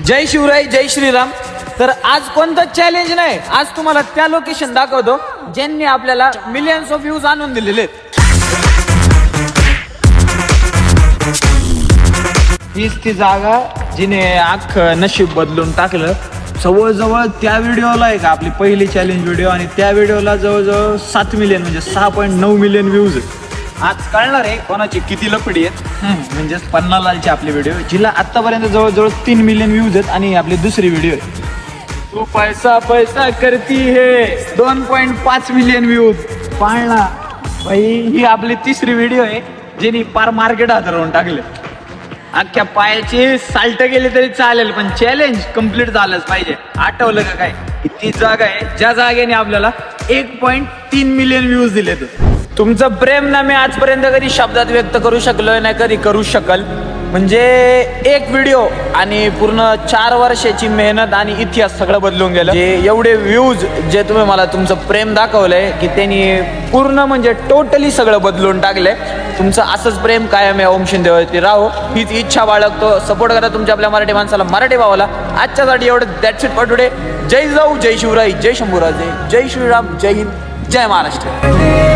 जय शिवराय जय श्रीराम. तर आज कोणतं चॅलेंज नाही, आज तुम्हाला त्या लोकेशन दाखवतो ज्यांनी आपल्याला मिलियन्स ऑफ व्ह्यूज आणून दिलेले. हीच ती जागा जिने अख्खं नशीब बदलून टाकलं. जवळजवळ त्या व्हिडिओला आहे का आपली पहिली चॅलेंज व्हिडिओ, आणि त्या व्हिडिओला जवळजवळ 7 मिलियन म्हणजे 6.9 मिलियन व्ह्यूज आहेत. आज कळणार आहे कोणाची किती लपडी आहेत. म्हणजेच पन्नालालची आपली व्हिडिओ, जिला आतापर्यंत जवळजवळ 3 मिलियन व्ह्यूज आहेत, आणि आपली दुसरी व्हिडिओ आहे तू पैसा पैसा करती है 2.5 मिलियन व्ह्यूज. पाळणा भाई, ही आपली तिसरी व्हिडिओ आहे जिने पार मार्केट हातरवून टाकले. अख्ख्या पायाची साल्ट गेली तरी चालेल, पण चॅलेंज कम्प्लीट झालंच पाहिजे. आठवलं का काय? ती जागा आहे ज्या जागेने आपल्याला 1.3 मिलियन व्ह्यूज दिले. तुमचं प्रेम ना मी आजपर्यंत कधी शब्दात व्यक्त करू शकलो नाही, कधी करू शकल. म्हणजे एक व्हिडिओ आणि पूर्ण 4 वर्षाची मेहनत आणि इतिहास सगळं बदलून गेलं. जे एवढे व्ह्यूज जे तुम्ही मला तुमचं प्रेम दाखवलंय की त्यांनी पूर्ण म्हणजे टोटली सगळं बदलून टाकलंय. तुमचं असंच प्रेम कायम या ओम शिंदेवरती राहो हीच इच्छा बाळगतो. सपोर्ट करा तुमच्या आपल्या मराठी माणसाला, मराठी भावाला. आजच्यासाठी एवढं. That's it for today. जय जाऊ, जय शिवराय, जय शंभूराजे, जय श्रीराम, जय हिंद, जय महाराष्ट्र.